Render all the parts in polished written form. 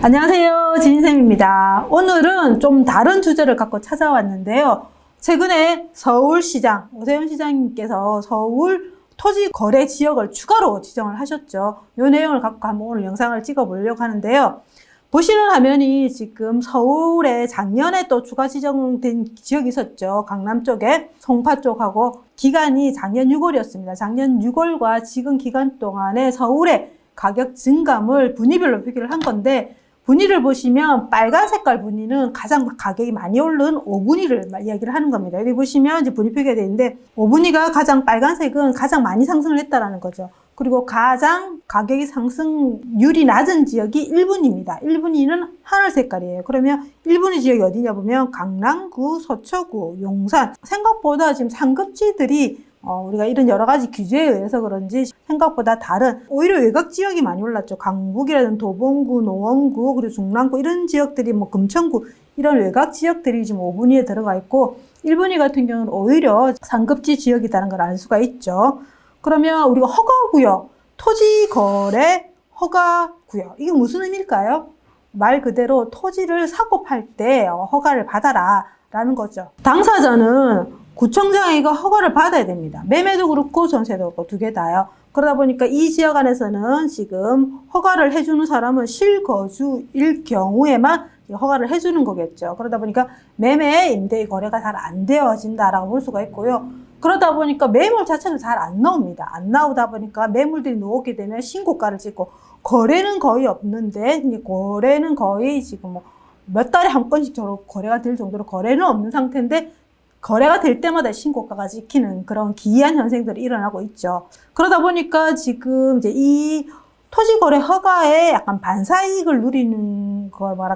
안녕하세요, 지인쌤입니다. 오늘은 좀 다른 주제를 갖고 찾아왔는데요. 최근에 서울시장, 오세훈 시장님께서 서울 토지 거래 지역을 추가로 지정을 하셨죠. 이 내용을 갖고 한번 오늘 영상을 찍어 보려고 하는데요. 보시는 화면이 지금 서울에 작년에 또 추가 지정된 지역이 있었죠. 강남 쪽에 송파 쪽하고 기간이 작년 6월이었습니다. 작년 6월과 지금 기간 동안에 서울의 가격 증감을 분위별로 표기를 한 건데, 분위를 보시면 빨간 색깔 분위는 가장 가격이 많이 오른 5분위를 이야기를 하는 겁니다. 여기 보시면 이제 분위 표기가 되어 있는데 5분위가 가장 빨간색은 가장 많이 상승을 했다라는 거죠. 그리고 가장 가격이 상승률이 낮은 지역이 1분위입니다. 1분위는 하늘 색깔이에요. 그러면 1분위 지역이 어디냐 보면 강남구, 서초구, 용산. 생각보다 지금 상급지들이 우리가 이런 여러 가지 규제에 의해서 그런지 생각보다 다른, 오히려 외곽 지역이 많이 올랐죠. 강북이라든 도봉구, 노원구, 그리고 중랑구 이런 지역들이 금천구 이런 외곽 지역들이 지금 5분위에 들어가 있고 1분위 같은 경우는 오히려 상급지 지역이라는 걸 알 수가 있죠. 그러면 우리가 허가구역, 토지거래 허가구역, 이게 무슨 의미일까요? 말 그대로 토지를 사고 팔 때 허가를 받아라 라는 거죠. 당사자는 구청장에게 허가를 받아야 됩니다. 매매도 그렇고 전세도 그렇고 두 개 다요. 그러다 보니까 이 지역 안에서는 지금 허가를 해주는 사람은 실거주일 경우에만 허가를 해주는 거겠죠. 그러다 보니까 매매, 임대 거래가 잘 안 되어진다라고 볼 수가 있고요. 그러다 보니까 매물 자체도 잘 안 나옵니다. 안 나오다 보니까 매물들이 나오게 되면 신고가를 찍고, 거래는 거의 없는데, 거래는 거의 지금 몇 달에 한 건씩 거래가 될 정도로 거래는 없는 상태인데, 거래가 될 때마다 신고가가 찍히는 그런 기이한 현상들이 일어나고 있죠. 그러다 보니까 지금 이제 이 토지거래 허가에 약간 반사이익을 누리는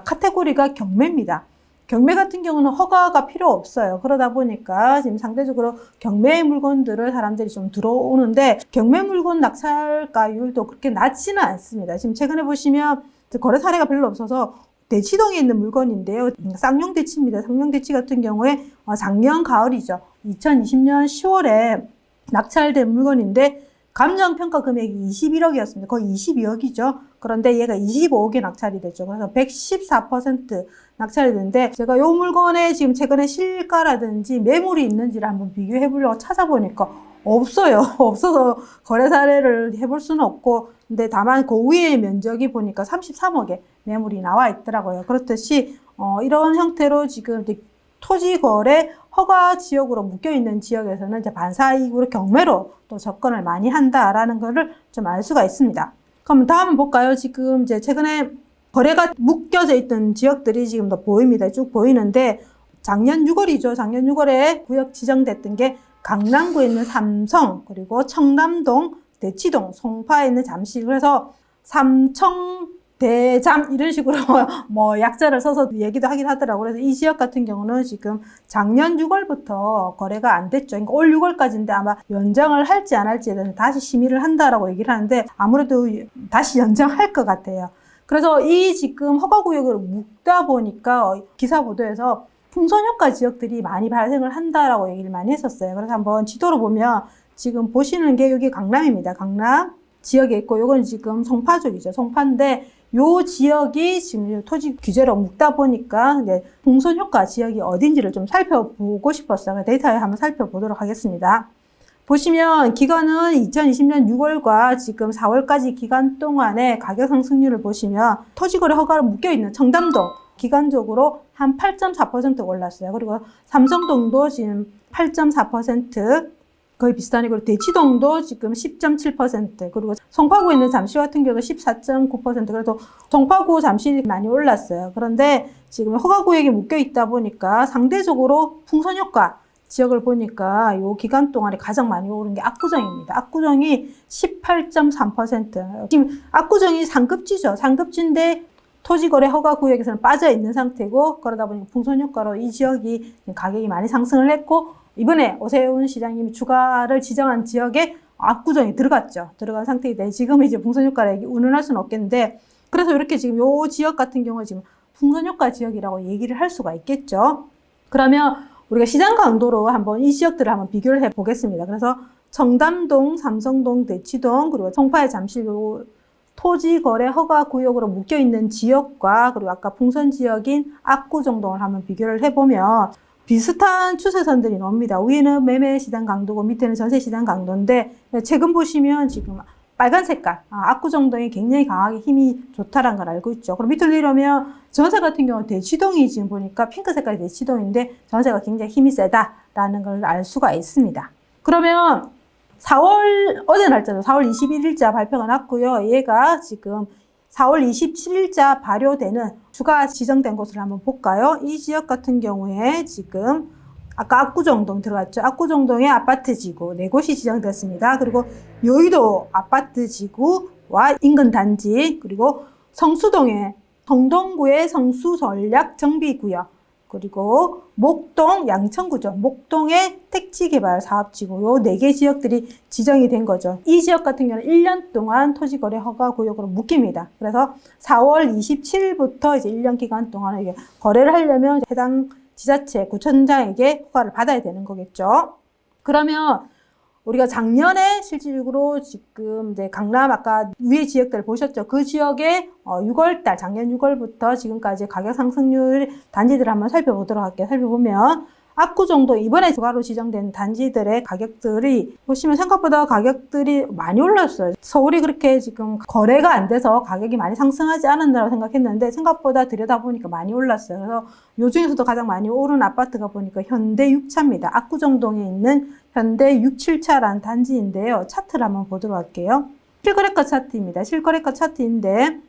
카테고리가 경매입니다. 경매 같은 경우는 허가가 필요 없어요. 그러다 보니까 지금 상대적으로 경매 물건들을 사람들이 좀 들어오는데, 경매 물건 낙찰가율도 그렇게 낮지는 않습니다. 지금 최근에 보시면 거래 사례가 별로 없어서 대치동에 있는 물건인데요. 쌍용대치입니다. 쌍용대치 같은 경우에 작년 가을이죠. 2020년 10월에 낙찰된 물건인데 감정평가 금액이 21억이었습니다. 거의 22억이죠. 그런데 얘가 25억에 낙찰이 됐죠. 그래서 114% 낙찰이 됐는데, 제가 이 물건에 지금 최근에 실가라든지 매물이 있는지를 한번 비교해 보려고 찾아보니까 없어요. 없어서 거래 사례를 해볼 수는 없고, 근데 다만 그 위의 면적이 보니까 33억에 매물이 나와 있더라고요. 그렇듯이 이런 형태로 지금 토지 거래 허가 지역으로 묶여 있는 지역에서는 이제 반사이익으로 경매로 또 접근을 많이 한다라는 거를 좀 알 수가 있습니다. 그럼 다음 볼까요? 지금 이제 최근에 거래가 묶여져 있던 지역들이 지금 더 보입니다. 쭉 보이는데, 작년 6월이죠. 작년 6월에 구역 지정됐던 게 강남구에 있는 삼성, 그리고 청담동, 대치동, 송파에 있는 잠실. 그래서 삼청, 대잠 이런 식으로 약자를 써서 얘기도 하긴 하더라고요. 그래서 이 지역 같은 경우는 지금 작년 6월부터 거래가 안 됐죠. 그러니까 올 6월까지인데 아마 연장을 할지 안 할지에 대해서 다시 심의를 한다라고 얘기를 하는데, 아무래도 다시 연장할 것 같아요. 그래서 이 지금 허가구역을 묶다 보니까 기사 보도에서 풍선효과 지역들이 많이 발생을 한다라고 얘기를 많이 했었어요. 그래서 한번 지도로 보면 지금 보시는 게 여기 강남입니다. 강남 지역에 있고, 요건 지금 송파 쪽이죠. 송파인데 요 지역이 지금 토지 규제로 묶다 보니까 이제 풍선효과 지역이 어딘지를 좀 살펴보고 싶었어요. 데이터에 한번 살펴보도록 하겠습니다. 보시면 기간은 2020년 6월과 지금 4월까지 기간 동안의 가격 상승률을 보시면 토지거래 허가로 묶여있는 청담동 기간적으로 한 8.4% 올랐어요. 그리고 삼성동도 지금 8.4% 거의 비슷하니, 그리고 대치동도 지금 10.7%, 그리고 송파구에 있는 잠실 같은 경우도 14.9%, 그래도 송파구 잠실이 많이 올랐어요. 그런데 지금 허가구역에 묶여 있다 보니까 상대적으로 풍선효과 지역을 보니까 요 기간 동안에 가장 많이 오른 게 압구정입니다. 압구정이 18.3%. 지금 압구정이 상급지죠. 상급지인데 토지거래 허가구역에서는 빠져 있는 상태고, 그러다 보니 풍선효과로 이 지역이 가격이 많이 상승을 했고, 이번에 오세훈 시장님이 추가를 지정한 지역에 압구정이 들어갔죠. 들어간 상태인데 지금 이제 풍선효과를 운운할 수는 없겠는데, 그래서 이렇게 지금 요 지역 같은 경우는 지금 풍선효과 지역이라고 얘기를 할 수가 있겠죠. 그러면 우리가 시장 강도로 한번 이 지역들을 한번 비교를 해 보겠습니다. 그래서 청담동, 삼성동, 대치동, 그리고 송파의 잠실 토지 거래 허가 구역으로 묶여 있는 지역과 그리고 아까 풍선 지역인 압구정동을 한번 비교를 해보면 비슷한 추세선들이 나옵니다. 위에는 매매 시장 강도고 밑에는 전세 시장 강도인데 최근 보시면 지금 빨간 색깔, 압구정동이 굉장히 강하게 힘이 좋다라는 걸 알고 있죠. 그럼 밑으로 내려오면 전세 같은 경우는 대치동이 지금 보니까 핑크 색깔이 대치동인데 전세가 굉장히 힘이 세다라는 걸 알 수가 있습니다. 그러면 4월, 어제 날짜죠. 4월 21일자 발표가 났고요. 얘가 지금 4월 27일자 발효되는 주가 지정된 곳을 한번 볼까요? 이 지역 같은 경우에 지금 아까 압구정동 들어갔죠. 압구정동의 아파트 지구 4곳이 지정됐습니다. 그리고 여의도 아파트 지구와 인근 단지, 그리고 성수동의 성동구의 성수 전략 정비구역, 그리고 목동 양천구죠. 목동의 택지개발 사업지구 요 4개 지역들이 지정이 된 거죠. 이 지역 같은 경우는 1년 동안 토지거래 허가 구역으로 묶입니다. 그래서 4월 27일부터 이제 1년 기간 동안 이게 거래를 하려면 해당 지자체 구청장에게 허가를 받아야 되는 거겠죠. 그러면 우리가 작년에 실질적으로 지금 이제 강남 아까 위에 지역들 보셨죠? 그 지역에 6월달 작년 6월부터 지금까지 가격 상승률 단지들을 한번 살펴보도록 할게요. 살펴보면 압구정동 이번에 추가로 지정된 단지들의 가격들이 보시면 생각보다 가격들이 많이 올랐어요. 서울이 그렇게 지금 거래가 안 돼서 가격이 많이 상승하지 않는다고 생각했는데 생각보다 들여다보니까 많이 올랐어요. 그래서 요 중에서도 가장 많이 오른 아파트가 보니까 현대 6차입니다. 압구정동에 있는 현대 67차라는 단지인데요. 차트를 한번 보도록 할게요. 실거래가 차트입니다. 실거래가 차트인데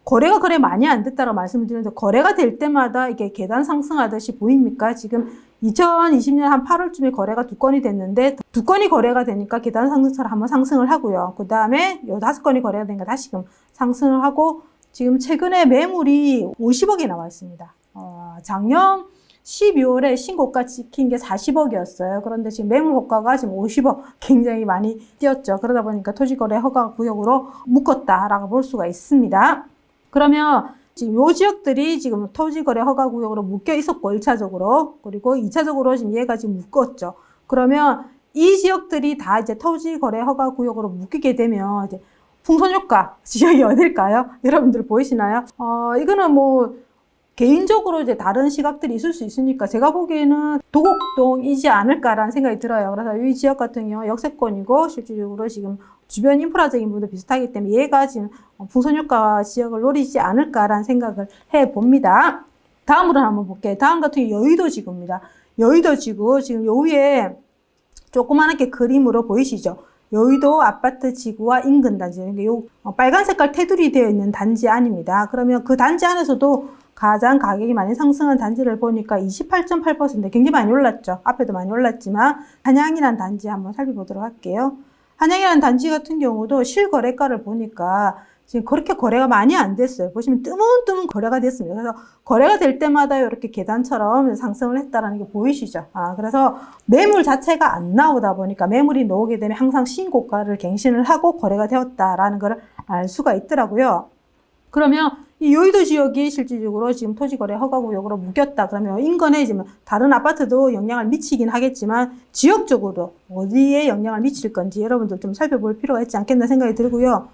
거래가 그래 많이 안 됐다고 말씀을 드렸는데 거래가 될 때마다 이게 계단 상승하듯이 보입니까? 지금 2020년 한 8월쯤에 거래가 2건이 됐는데 2건이 거래가 되니까 계단 상승처럼 한번 상승을 하고요. 그 다음에 요 5건이 거래가 되니까 다시금 상승을 하고 지금 최근에 매물이 50억이 나와 있습니다. 작년 12월에 신고가 찍힌 게 40억이었어요. 그런데 지금 매물 호가가 지금 50억 굉장히 많이 뛰었죠. 그러다 보니까 토지거래 허가 구역으로 묶었다라고 볼 수가 있습니다. 그러면 지금 요 지역들이 지금 토지거래 허가 구역으로 묶여 있었고 1차적으로 그리고 2차적으로 지금 얘가 지금 묶었죠. 그러면 이 지역들이 다 이제 토지거래 허가 구역으로 묶이게 되면 이제 풍선효과 지역이 어딜까요? 여러분들 보이시나요? 이거는 뭐 개인적으로 이제 다른 시각들이 있을 수 있으니까 제가 보기에는 도곡동이지 않을까라는 생각이 들어요. 그래서 이 지역 같은 경우 역세권이고 실질적으로 지금 주변 인프라적인 부분도 비슷하기 때문에 얘가 지금 풍선효과 지역을 노리지 않을까라는 생각을 해봅니다. 다음으로 한번 볼게요. 다음 같은 경우 여의도 지구입니다. 여의도 지구 지금 요 위에 조그맣게 그림으로 보이시죠? 여의도 아파트 지구와 인근 단지, 요 빨간 색깔 테두리 되어 있는 단지 안입니다. 그러면 그 단지 안에서도 가장 가격이 많이 상승한 단지를 보니까 28.8% 굉장히 많이 올랐죠. 앞에도 많이 올랐지만 한양이라는 단지 한번 살펴보도록 할게요. 한양이라는 단지 같은 경우도 실거래가를 보니까 지금 그렇게 거래가 많이 안 됐어요. 보시면 뜨문뜨문 거래가 됐습니다. 그래서 거래가 될 때마다 이렇게 계단처럼 상승을 했다는 게 보이시죠? 그래서 매물 자체가 안 나오다 보니까 매물이 나오게 되면 항상 신고가를 갱신을 하고 거래가 되었다라는 걸 알 수가 있더라고요. 그러면 이 여의도 지역이 실질적으로 지금 토지거래 허가구역으로 묶였다. 그러면 인근에 지금 다른 아파트도 영향을 미치긴 하겠지만 지역적으로 어디에 영향을 미칠 건지 여러분들 좀 살펴볼 필요가 있지 않겠나 생각이 들고요.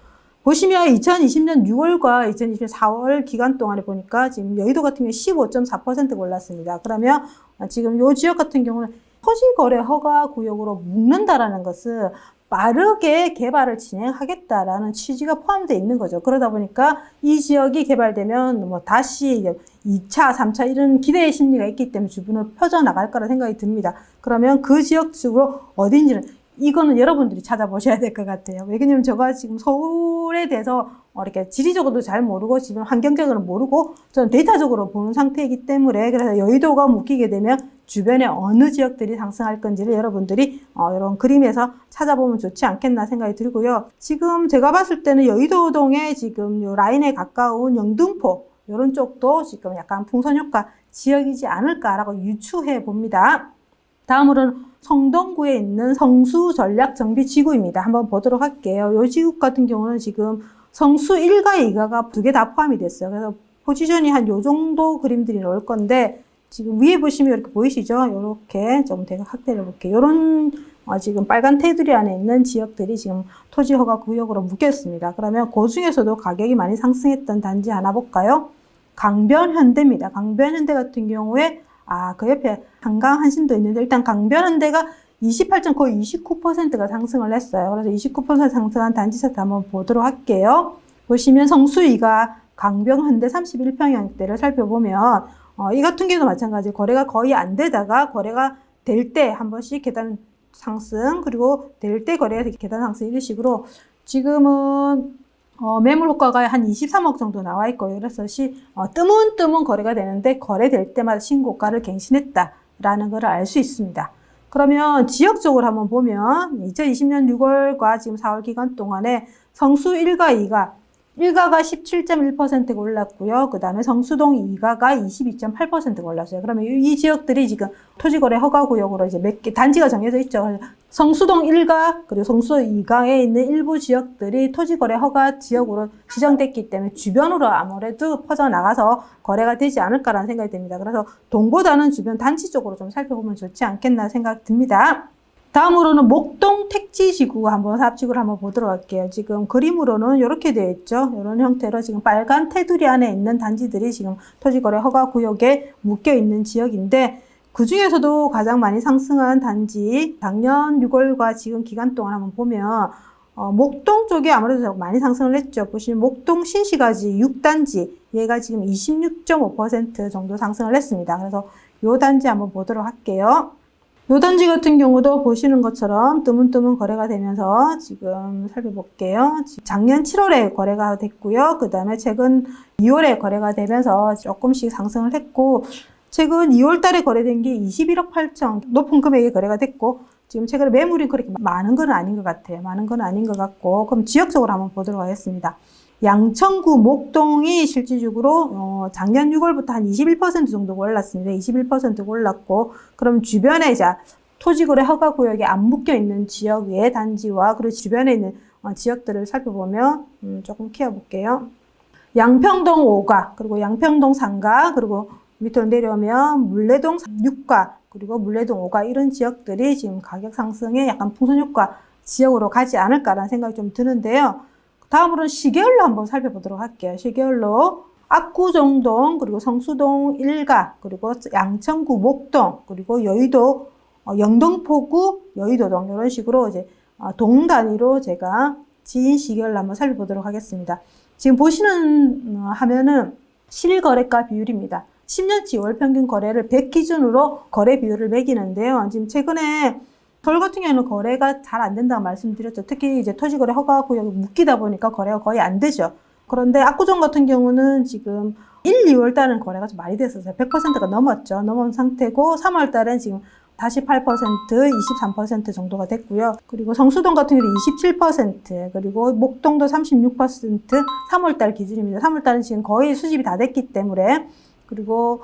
보시면 2020년 6월과 2020년 4월 기간 동안에 보니까 지금 여의도 같은 경우 15.4%가 올랐습니다. 그러면 지금 이 지역 같은 경우는 토지거래 허가구역으로 묶는다라는 것은 빠르게 개발을 진행하겠다라는 취지가 포함되어 있는 거죠. 그러다 보니까 이 지역이 개발되면 뭐 다시 이제 2차, 3차 이런 기대의 심리가 있기 때문에 주변으로 퍼져나갈 거라 생각이 듭니다. 그러면 그 지역 쪽으로 어딘지는 이거는 여러분들이 찾아보셔야 될 것 같아요. 왜냐면 제가 지금 서울에 대해서 이렇게 지리적으로도 잘 모르고 지금 환경적으로 모르고 저는 데이터적으로 보는 상태이기 때문에 그래서 여의도가 묶이게 되면 주변에 어느 지역들이 상승할 건지를 여러분들이 이런 그림에서 찾아보면 좋지 않겠나 생각이 들고요. 지금 제가 봤을 때는 여의도동에 지금 요 라인에 가까운 영등포 이런 쪽도 지금 약간 풍선효과 지역이지 않을까라고 유추해 봅니다. 다음으로는 성동구에 있는 성수 전략 정비 지구입니다. 한번 보도록 할게요. 이 지구 같은 경우는 지금 성수 1가 2가가 2개 다 포함이 됐어요. 그래서 포지션이 한 요 정도 그림들이 나올 건데 지금 위에 보시면 이렇게 보이시죠? 이렇게 좀 제가 확대를 해볼게요. 이런 지금 빨간 테두리 안에 있는 지역들이 지금 토지 허가 구역으로 묶였습니다. 그러면 그 중에서도 가격이 많이 상승했던 단지 하나 볼까요? 강변현대입니다. 강변현대 같은 경우에 그 옆에 한강한신도 있는데 일단 강변현대가 28점 거의 29%가 상승을 했어요. 그래서 29% 상승한 단지 차트 한번 보도록 할게요. 보시면 성수이가 강변현대 31평형대를 살펴보면 이 같은 경우도 마찬가지 거래가 거의 안 되다가 거래가 될 때 한 번씩 계단 상승 그리고 될 때 거래가 계단 상승 이런 식으로 지금은 매물 호가가 한 23억 정도 나와 있고요. 그래서 뜨문뜨문 거래가 되는데 거래될 때마다 신고가를 갱신했다라는 걸 알 수 있습니다. 그러면 지역적으로 한번 보면 2020년 6월과 지금 4월 기간 동안에 성수 1가 2가 1가가 17.1%가 올랐고요. 그 다음에 성수동 2가가 22.8%가 올랐어요. 그러면 이 지역들이 지금 토지거래 허가구역으로 이제 몇 개 단지가 정해져 있죠. 성수동 1가 그리고 성수 2가에 있는 일부 지역들이 토지거래 허가 지역으로 지정됐기 때문에 주변으로 아무래도 퍼져나가서 거래가 되지 않을까라는 생각이 듭니다. 그래서 동보다는 주변 단지 쪽으로 좀 살펴보면 좋지 않겠나 생각 듭니다. 다음으로는 목동 택지지구 한번 사업지구를 한번 보도록 할게요. 지금 그림으로는 이렇게 되어 있죠. 이런 형태로 지금 빨간 테두리 안에 있는 단지들이 지금 토지거래 허가구역에 묶여 있는 지역인데 그 중에서도 가장 많이 상승한 단지 작년 6월과 지금 기간 동안 한번 보면 목동 쪽에 아무래도 많이 상승을 했죠. 보시면 목동 신시가지 6단지 얘가 지금 26.5% 정도 상승을 했습니다. 그래서 이 단지 한번 보도록 할게요. 요 단지 같은 경우도 보시는 것처럼 뜨문뜨문 거래가 되면서 지금 살펴볼게요. 작년 7월에 거래가 됐고요. 그 다음에 최근 2월에 거래가 되면서 조금씩 상승을 했고 최근 2월 달에 거래된 게 21억 8천 높은 금액에 거래가 됐고 지금 최근에 매물이 그렇게 많은 건 아닌 것 같아요. 많은 건 아닌 것 같고 그럼 지역적으로 한번 보도록 하겠습니다. 양천구 목동이 실질적으로 작년 6월부터 한 21% 정도가 올랐습니다. 21%가 올랐고 그럼 주변에 토지거래 허가구역에 안 묶여있는 지역의 단지와 그리고 주변에 있는 지역들을 살펴보면 조금 키워볼게요. 양평동 5가 그리고 양평동 3가 그리고 밑으로 내려오면 물레동 6가 그리고 물레동 5가 이런 지역들이 지금 가격 상승에 약간 풍선효과 지역으로 가지 않을까라는 생각이 좀 드는데요. 다음으로는 시계열로 한번 살펴보도록 할게요. 시계열로 압구정동 그리고 성수동 1가 그리고 양천구 목동 그리고 여의도 영등포구 여의도동 이런 식으로 이제 동 단위로 제가 지인 시계열로 한번 살펴보도록 하겠습니다. 지금 보시는 화면은 실거래가 비율입니다. 10년치 월 평균 거래를 100 기준으로 거래 비율을 매기는데요. 지금 최근에 서울 같은 경우는 거래가 잘 안 된다고 말씀드렸죠. 특히 이제 토지거래 허가구역이 묶이다 보니까 거래가 거의 안 되죠. 그런데 압구정 같은 경우는 지금 1, 2월 달은 거래가 좀 많이 됐었어요. 100%가 넘었죠. 넘은 상태고 3월 달은 지금 다시 8%, 23% 정도가 됐고요. 그리고 성수동 같은 경우는 27%, 그리고 목동도 36%, 3월 달 기준입니다. 3월 달은 지금 거의 수집이 다 됐기 때문에 그리고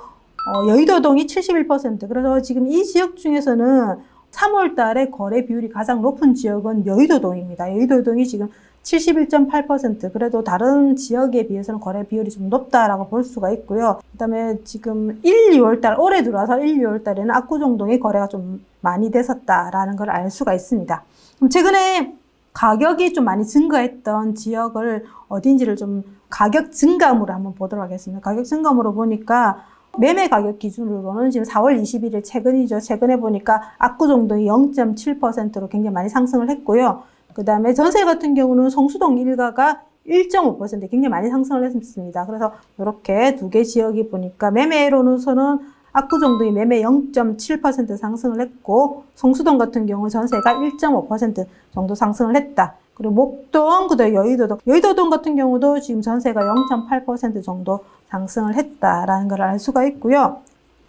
여의도동이 71%. 그래서 지금 이 지역 중에서는 3월 달에 거래 비율이 가장 높은 지역은 여의도동입니다. 여의도동이 지금 71.8%. 그래도 다른 지역에 비해서는 거래 비율이 좀 높다라고 볼 수가 있고요. 그 다음에 지금 1, 2월 달, 올해 들어와서 1, 2월 달에는 압구정동의 거래가 좀 많이 됐었다라는 걸 알 수가 있습니다. 그럼 최근에 가격이 좀 많이 증가했던 지역을 어딘지를 좀 가격 증감으로 한번 보도록 하겠습니다. 가격 증감으로 보니까 매매 가격 기준으로는 지금 4월 21일 최근이죠. 최근에 보니까 압구정동이 0.7%로 굉장히 많이 상승을 했고요. 그 다음에 전세 같은 경우는 성수동 1가가 1.5% 굉장히 많이 상승을 했습니다. 그래서 이렇게 두 개 지역이 보니까 매매로는서는 압구정동이 매매 0.7% 상승을 했고 성수동 같은 경우 전세가 1.5% 정도 상승을 했다. 그리고 목동, 그다음에 여의도동 같은 경우도 지금 전세가 0.8% 정도 상승을 했다라는 걸 알 수가 있고요.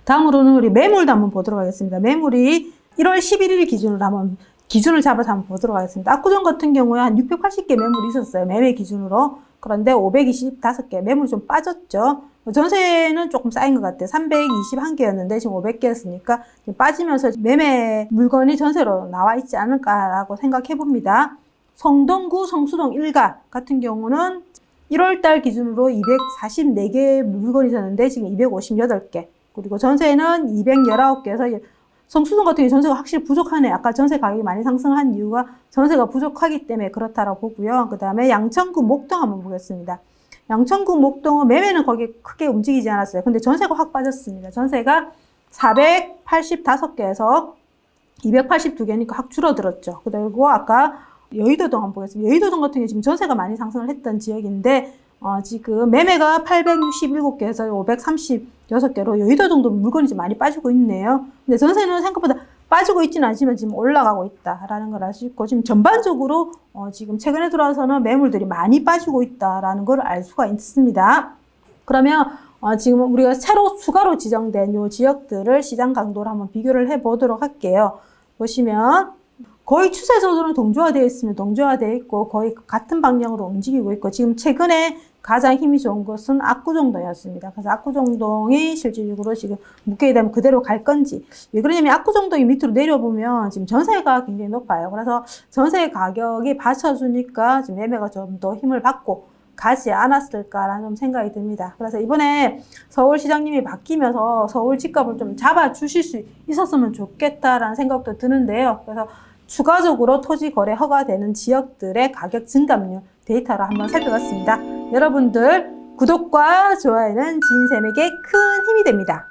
다음으로는 우리 매물도 한번 보도록 하겠습니다. 매물이 1월 11일 기준으로 한번 기준을 잡아서 한번 보도록 하겠습니다. 압구정 같은 경우에 한 680개 매물이 있었어요. 매매 기준으로. 그런데 525개 매물이 좀 빠졌죠. 전세는 조금 쌓인 것 같아요. 321개였는데 지금 500개였으니까 빠지면서 매매 물건이 전세로 나와 있지 않을까라고 생각해 봅니다. 성동구 성수동 1가 같은 경우는 1월달 기준으로 244개 물건이 있었는데 지금 258개 그리고 전세는 219개에서 성수동 같은 경우 전세가 확실히 부족하네요. 아까 전세 가격이 많이 상승한 이유가 전세가 부족하기 때문에 그렇다라고 보고요. 그 다음에 양천구 목동 한번 보겠습니다. 양천구 목동은 매매는 거기 크게 움직이지 않았어요. 근데 전세가 확 빠졌습니다. 전세가 485개에서 282개니까 확 줄어들었죠. 그리고 아까 여의도동 한번 보겠습니다. 여의도동 같은 경우 지금 전세가 많이 상승을 했던 지역인데 지금 매매가 867개에서 536개로 여의도동도 물건이 좀 많이 빠지고 있네요. 근데 전세는 생각보다 빠지고 있지는 않지만 지금 올라가고 있다라는 걸 알 수 있고, 지금 전반적으로 지금 최근에 들어와서는 매물들이 많이 빠지고 있다라는 걸 알 수가 있습니다. 그러면 지금 우리가 새로 추가로 지정된 요 지역들을 시장 강도를 한번 비교를 해 보도록 할게요. 보시면 거의 추세적으로는 동조화되어 있으면 동조화되어 있고 거의 같은 방향으로 움직이고 있고, 지금 최근에 가장 힘이 좋은 것은 압구정동이었습니다. 그래서 압구정동이 실질적으로 지금 묶이게 되면 그대로 갈 건지, 왜 그러냐면 압구정동이 밑으로 내려보면 지금 전세가 굉장히 높아요. 그래서 전세 가격이 받쳐주니까 지금 매매가 좀 더 힘을 받고 가지 않았을까라는 좀 생각이 듭니다. 그래서 이번에 서울시장님이 바뀌면서 서울 집값을 좀 잡아주실 수 있었으면 좋겠다라는 생각도 드는데요. 그래서 추가적으로 토지 거래 허가되는 지역들의 가격 증감률 데이터를 한번 살펴봤습니다. 여러분들 구독과 좋아요는 진쌤에게 큰 힘이 됩니다.